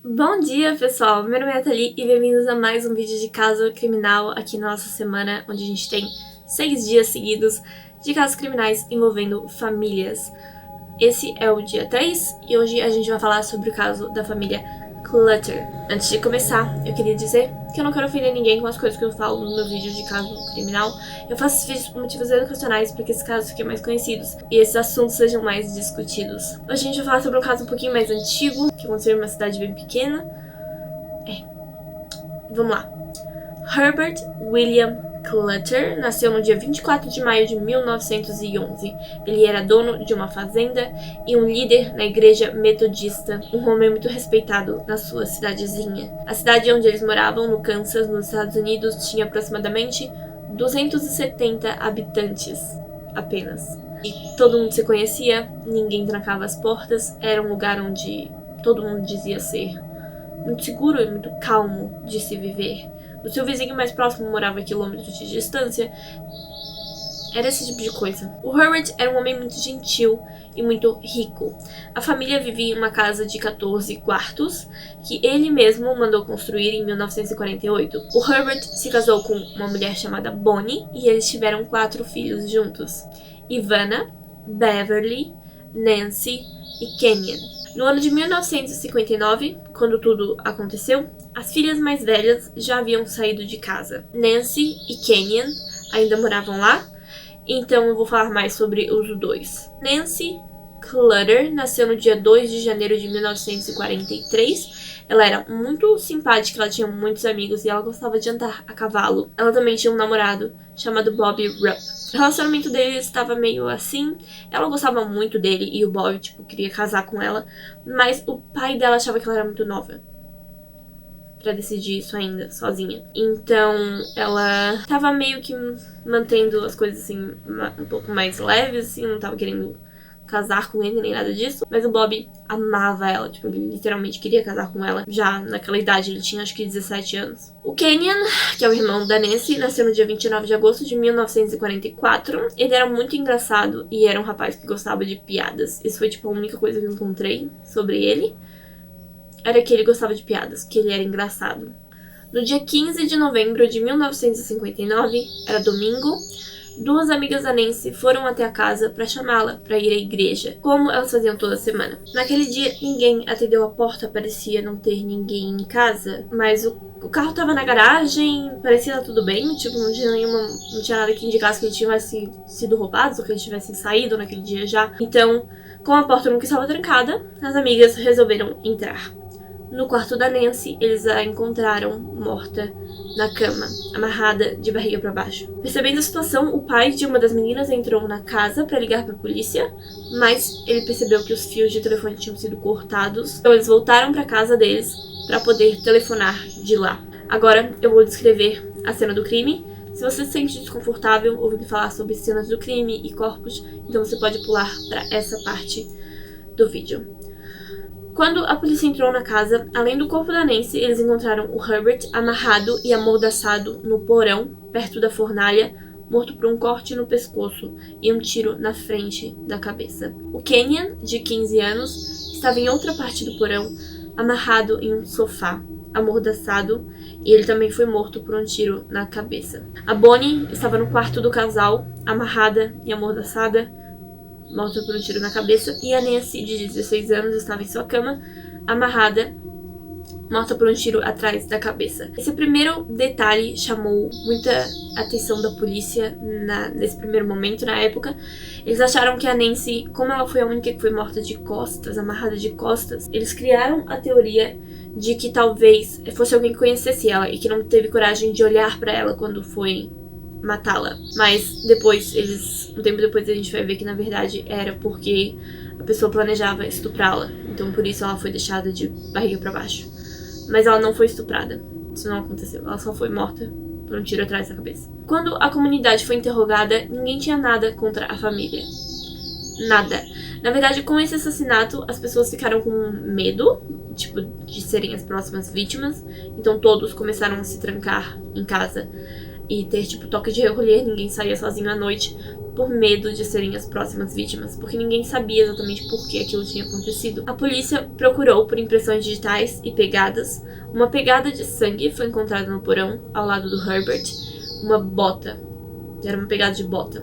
Bom dia, pessoal! Meu nome é Nathalie e bem-vindos a mais um vídeo de caso criminal aqui na nossa semana, onde a gente tem 6 dias seguidos de casos criminais envolvendo famílias. Esse é o dia 3 e hoje a gente vai falar sobre o caso da família Clutter. Antes de começar, eu queria dizer que eu não quero ofender ninguém com as coisas que eu falo no meu vídeo de caso criminal. Eu faço esses vídeos por motivos educacionais para que esses casos fiquem mais conhecidos e esses assuntos sejam mais discutidos. Hoje a gente vai falar sobre um caso um pouquinho mais antigo, que aconteceu em uma cidade bem pequena. Vamos lá. Herbert William Clutter nasceu no dia 24 de maio de 1911. Ele era dono de uma fazenda e um líder na igreja metodista, um homem muito respeitado na sua cidadezinha. A cidade onde eles moravam, no Kansas, nos Estados Unidos, tinha aproximadamente 270 habitantes apenas. E todo mundo se conhecia, ninguém trancava as portas, era um lugar onde todo mundo dizia ser muito seguro e muito calmo de se viver. O seu vizinho mais próximo morava a quilômetros de distância. Era esse tipo de coisa. O Herbert era um homem muito gentil e muito rico. A família vivia em uma casa de 14 quartos que ele mesmo mandou construir em 1948. O Herbert se casou com uma mulher chamada Bonnie e eles tiveram 4 filhos juntos: Ivana, Beverly, Nancy e Kenyon. No ano de 1959, quando tudo aconteceu, as filhas mais velhas já haviam saído de casa. Nancy e Kenyon ainda moravam lá, então eu vou falar mais sobre os dois. Nancy Clutter nasceu no dia 2 de janeiro de 1943. Ela era muito simpática, ela tinha muitos amigos e ela gostava de andar a cavalo. Ela também tinha um namorado chamado Bob Rupp. O relacionamento deles estava meio assim. Ela gostava muito dele e o Bob, queria casar com ela. Mas o pai dela achava que ela era muito nova pra decidir isso ainda, sozinha. Então, ela tava meio que mantendo as coisas, assim, um pouco mais leves, assim. Não tava querendo casar com ele, nem nada disso. Mas o Bob amava ela, ele literalmente queria casar com ela. Já naquela idade, ele tinha acho que 17 anos. O Kenyon, que é o irmão da Nancy, nasceu no dia 29 de agosto de 1944. Ele era muito engraçado e era um rapaz que gostava de piadas. Isso foi, a única coisa que eu encontrei sobre ele. Era que ele gostava de piadas, que ele era engraçado. No dia 15 de novembro de 1959, era domingo, 2 amigas da Nancy foram até a casa para chamá-la para ir à igreja, como elas faziam toda semana. Naquele dia, ninguém atendeu a porta, parecia não ter ninguém em casa, mas o carro estava na garagem, parecia estar tudo bem, não tinha nada que indicasse que eles tivessem sido roubados ou que eles tivessem saído naquele dia já. Então, como a porta nunca estava trancada, as amigas resolveram entrar. No quarto da Nancy, eles a encontraram morta na cama, amarrada de barriga para baixo. Percebendo a situação, o pai de uma das meninas entrou na casa para ligar para a polícia, mas ele percebeu que os fios de telefone tinham sido cortados, então eles voltaram para a casa deles para poder telefonar de lá. Agora eu vou descrever a cena do crime. Se você se sente desconfortável ouvindo falar sobre cenas do crime e corpos, então você pode pular para essa parte do vídeo. Quando a polícia entrou na casa, além do corpo da Nancy, eles encontraram o Herbert amarrado e amordaçado no porão, perto da fornalha, morto por um corte no pescoço e um tiro na frente da cabeça. O Kenyon, de 15 anos, estava em outra parte do porão, amarrado em um sofá, amordaçado, e ele também foi morto por um tiro na cabeça. A Bonnie estava no quarto do casal, amarrada e amordaçada, morta por um tiro na cabeça, e a Nancy, de 16 anos, estava em sua cama, amarrada, morta por um tiro atrás da cabeça. Esse primeiro detalhe chamou muita atenção da polícia nesse primeiro momento, na época. Eles acharam que a Nancy, como ela foi a única que foi morta de costas, amarrada de costas, eles criaram a teoria de que talvez fosse alguém que conhecesse ela e que não teve coragem de olhar para ela quando foi matá-la. Mas um tempo depois a gente vai ver que na verdade era porque a pessoa planejava estuprá-la. Então por isso ela foi deixada de barriga para baixo. Mas ela não foi estuprada. Isso não aconteceu. Ela só foi morta por um tiro atrás da cabeça. Quando a comunidade foi interrogada, ninguém tinha nada contra a família. Nada. Na verdade, com esse assassinato, as pessoas ficaram com medo, de serem as próximas vítimas. Então todos começaram a se trancar em casa e ter, toque de recolher, ninguém saía sozinho à noite, por medo de serem as próximas vítimas, porque ninguém sabia exatamente por que aquilo tinha acontecido. A polícia procurou por impressões digitais e pegadas. Uma pegada de sangue foi encontrada no porão, ao lado do Herbert. Uma bota. Era uma pegada de bota.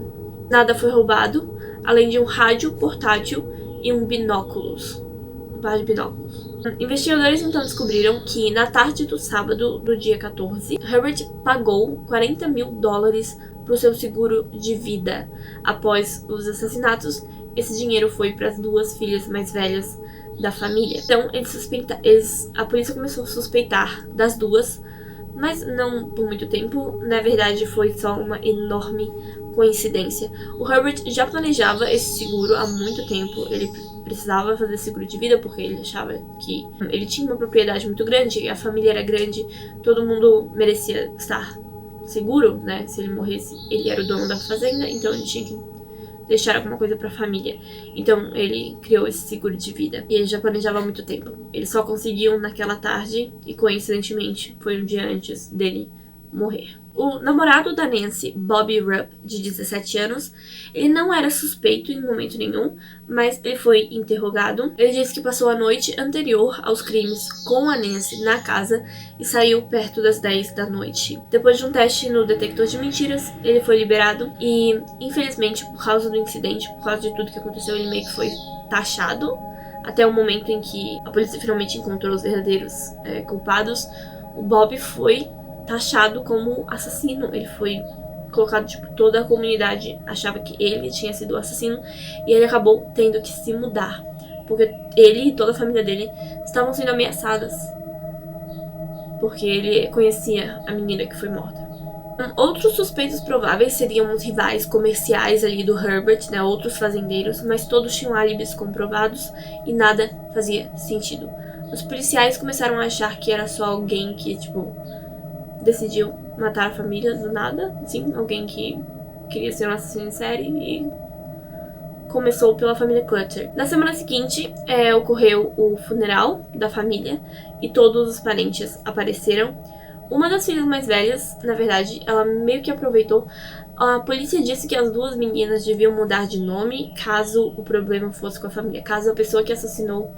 Nada foi roubado, além de um rádio portátil e um par de binóculos. Investigadores então descobriram que na tarde do sábado do dia 14, Herbert pagou $40 mil para o seu seguro de vida. Após os assassinatos, esse dinheiro foi para as 2 filhas mais velhas da família. Então, a polícia começou a suspeitar das 2, mas não por muito tempo. Na verdade, foi só uma enorme coincidência. O Herbert já planejava esse seguro há muito tempo. Ele precisava fazer seguro de vida porque ele achava que ele tinha uma propriedade muito grande, a família era grande, todo mundo merecia estar seguro, né? Se ele morresse, ele era o dono da fazenda, então ele tinha que deixar alguma coisa pra família. Então ele criou esse seguro de vida. E ele já planejava há muito tempo. Ele só conseguiu naquela tarde e, coincidentemente, foi um dia antes dele morrer. O namorado da Nancy, Bobby Rupp, de 17 anos, ele não era suspeito em momento nenhum, mas ele foi interrogado. Ele disse que passou a noite anterior aos crimes com a Nancy na casa e saiu perto das 10 da noite. Depois de um teste no detector de mentiras, ele foi liberado e, infelizmente, por causa do incidente, por causa de tudo que aconteceu, ele meio que foi taxado. Até o momento em que a polícia finalmente encontrou os verdadeiros culpados, o Bob foi taxado como assassino. Ele foi colocado, toda a comunidade achava que ele tinha sido o assassino e ele acabou tendo que se mudar, porque ele e toda a família dele estavam sendo ameaçadas, porque ele conhecia a menina que foi morta. Outros suspeitos prováveis seriam os rivais comerciais ali do Herbert, né, outros fazendeiros, mas todos tinham álibis comprovados e nada fazia sentido. Os policiais começaram a achar que era só alguém que, decidiu matar a família do nada, sim, alguém que queria ser um assassino em série, e começou pela família Clutter. Na semana seguinte, ocorreu o funeral da família e todos os parentes apareceram. Uma das filhas mais velhas, na verdade, ela meio que aproveitou. A polícia disse que as 2 meninas deviam mudar de nome caso o problema fosse com a família, caso a pessoa que assassinou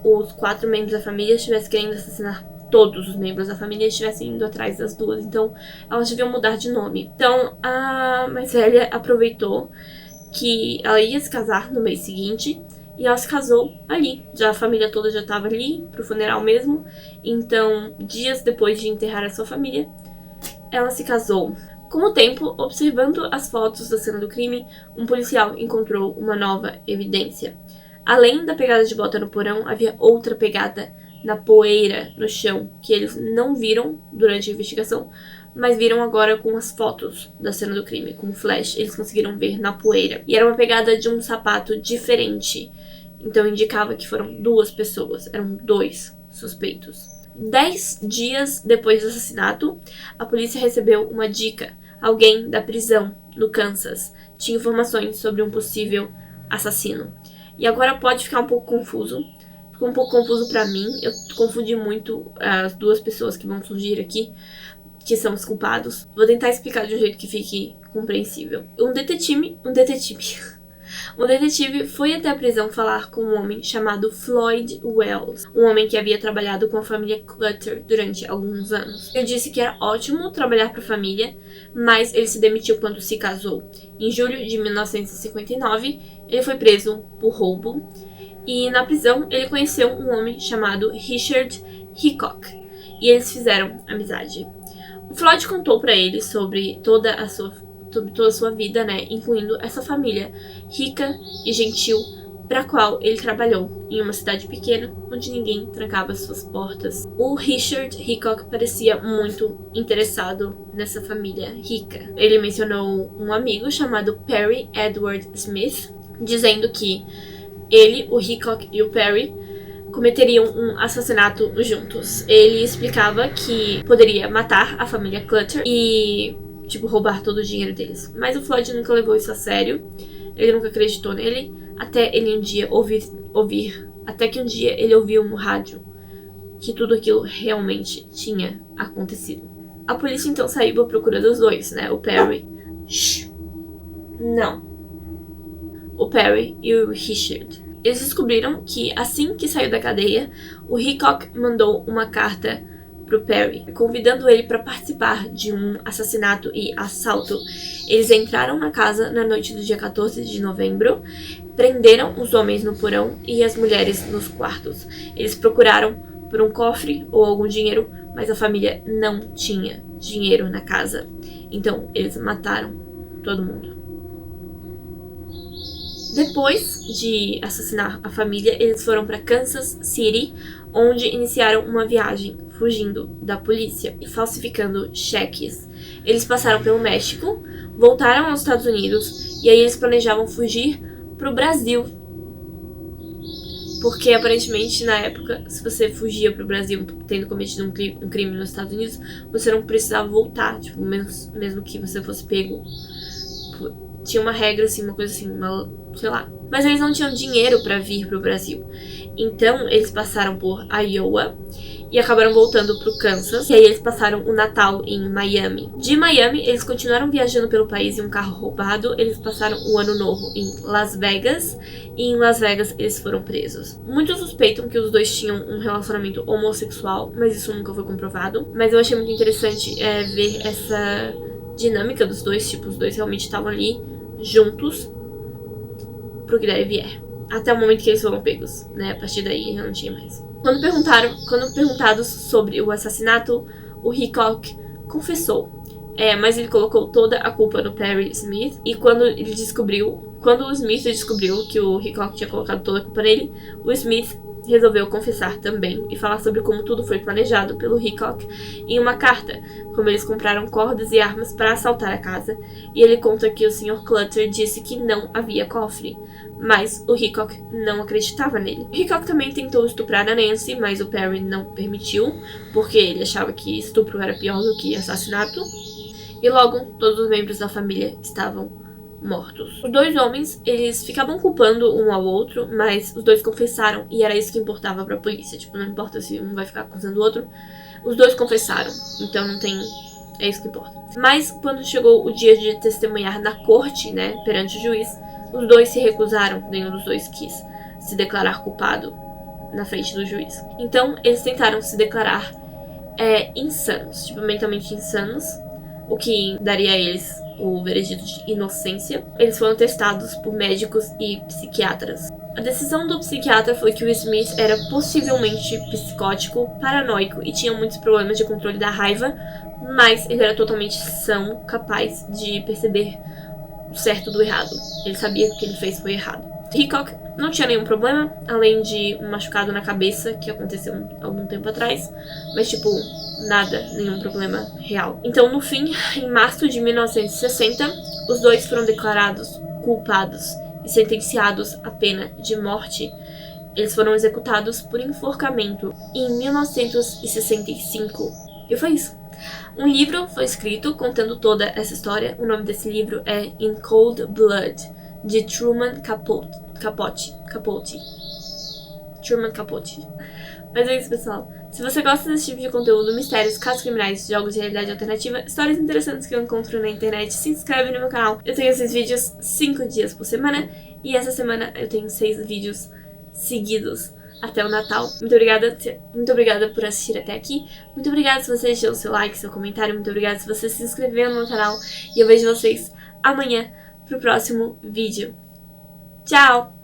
os 4 membros da família estivesse querendo assassinar todos os membros da família, estivessem indo atrás das 2, então elas deviam mudar de nome. Então a mais velha aproveitou que ela ia se casar no mês seguinte e ela se casou ali. Já a família toda já estava ali pro funeral mesmo, então dias depois de enterrar a sua família, ela se casou. Com o tempo, observando as fotos da cena do crime, um policial encontrou uma nova evidência. Além da pegada de bota no porão, havia outra pegada na poeira no chão, que eles não viram durante a investigação, mas viram agora com as fotos da cena do crime, com o flash, eles conseguiram ver na poeira. E era uma pegada de um sapato diferente, então indicava que foram 2 pessoas, eram 2 suspeitos. 10 dias depois do assassinato, a polícia recebeu uma dica. Alguém da prisão, no Kansas, tinha informações sobre um possível assassino. E agora pode ficar um pouco confuso. Ficou um pouco confuso pra mim. Eu confundi muito as 2 pessoas que vão surgir aqui, que são os culpados. Vou tentar explicar de um jeito que fique compreensível. Um detetive foi até a prisão falar com um homem chamado Floyd Wells, um homem que havia trabalhado com a família Clutter durante alguns anos. Ele disse que era ótimo trabalhar para a família, mas ele se demitiu quando se casou. Em julho de 1959, ele foi preso por roubo e na prisão ele conheceu um homem chamado Richard Hickok e eles fizeram amizade. O Floyd contou para ele sobre toda a sua vida, né, incluindo essa família rica e gentil para a qual ele trabalhou em uma cidade pequena onde ninguém trancava suas portas. O Richard Hickok parecia muito interessado nessa família rica. Ele mencionou um amigo chamado Perry Edward Smith, dizendo que ele, o Hickok e o Perry cometeriam um assassinato juntos. Ele explicava que poderia matar a família Clutter e roubar todo o dinheiro deles. Mas o Floyd nunca levou isso a sério. Ele nunca acreditou nele. Até ele um dia até que um dia ele ouviu no rádio que tudo aquilo realmente tinha acontecido. A polícia então saiu à procura dos 2, né? O Perry. Não. o Perry e o Richard. Eles descobriram que, assim que saiu da cadeia, o Hickok mandou uma carta pro Perry, convidando ele para participar de um assassinato e assalto. Eles entraram na casa na noite do dia 14 de novembro, prenderam os homens no porão e as mulheres nos quartos. Eles procuraram por um cofre ou algum dinheiro, mas a família não tinha dinheiro na casa. Então, eles mataram todo mundo. Depois de assassinar a família, eles foram para Kansas City, onde iniciaram uma viagem, fugindo da polícia e falsificando cheques. Eles passaram pelo México, voltaram aos Estados Unidos e aí eles planejavam fugir para o Brasil. Porque aparentemente na época, se você fugia para o Brasil tendo cometido um crime nos Estados Unidos, você não precisava voltar, tipo, mesmo que você fosse pego. Tinha uma regra assim, uma coisa assim, sei lá. Mas eles não tinham dinheiro para vir pro Brasil. Então, eles passaram por Iowa e acabaram voltando pro Kansas. E aí eles passaram o Natal em Miami. De Miami, eles continuaram viajando pelo país em um carro roubado. Eles passaram o Ano Novo em Las Vegas. E em Las Vegas, eles foram presos. Muitos suspeitam que os dois tinham um relacionamento homossexual, mas isso nunca foi comprovado. Mas eu achei muito interessante ver essa dinâmica dos dois. Tipo, os dois realmente estavam ali juntos pro que der e vier. Até o momento que eles foram pegos, né? A partir daí já não tinha mais. Quando perguntados sobre o assassinato, o Hickok confessou. Mas ele colocou toda a culpa no Perry Smith. E quando o Smith descobriu que o Hickok tinha colocado toda a culpa nele, o Smith resolveu confessar também e falar sobre como tudo foi planejado pelo Hickok em uma carta, como eles compraram cordas e armas para assaltar a casa, e ele conta que o Sr. Clutter disse que não havia cofre, mas o Hickok não acreditava nele. O Hickok também tentou estuprar a Nancy, mas o Perry não permitiu, porque ele achava que estupro era pior do que assassinato, e logo todos os membros da família estavam mortos. Os dois homens, eles ficavam culpando um ao outro, mas os dois confessaram e era isso que importava pra polícia. Tipo, não importa se um vai ficar acusando o outro, os dois confessaram, então não tem... é isso que importa. Mas quando chegou o dia de testemunhar na corte, né, perante o juiz, os dois se recusaram, nenhum dos dois quis se declarar culpado na frente do juiz. Então, eles tentaram se declarar insanos, tipo, mentalmente insanos, o que daria a eles o veredito de inocência. Eles foram testados por médicos e psiquiatras. A decisão do psiquiatra foi que o Smith era possivelmente psicótico, paranoico e tinha muitos problemas de controle da raiva, mas ele era totalmente são, capaz de perceber o certo do errado. Ele sabia que o que ele fez foi errado. Hickok não tinha nenhum problema, além de um machucado na cabeça que aconteceu algum tempo atrás, mas tipo, nada, nenhum problema real. Então, no fim, em março de 1960, os dois foram declarados culpados e sentenciados à pena de morte. Eles foram executados por enforcamento em 1965. E foi isso. Um livro foi escrito contando toda essa história. O nome desse livro é In Cold Blood, de Truman Capote. Truman Capote. Mas é isso, pessoal. Se você gosta desse tipo de conteúdo, mistérios, casos criminais, jogos de realidade alternativa, histórias interessantes que eu encontro na internet, se inscreve no meu canal. Eu tenho esses vídeos 5 dias por semana e essa semana eu tenho 6 vídeos seguidos até o Natal. Muito obrigada por assistir até aqui. Muito obrigada se você deixou o seu like, seu comentário. Muito obrigada se você se inscreveu no meu canal. E eu vejo vocês amanhã pro próximo vídeo. Tchau!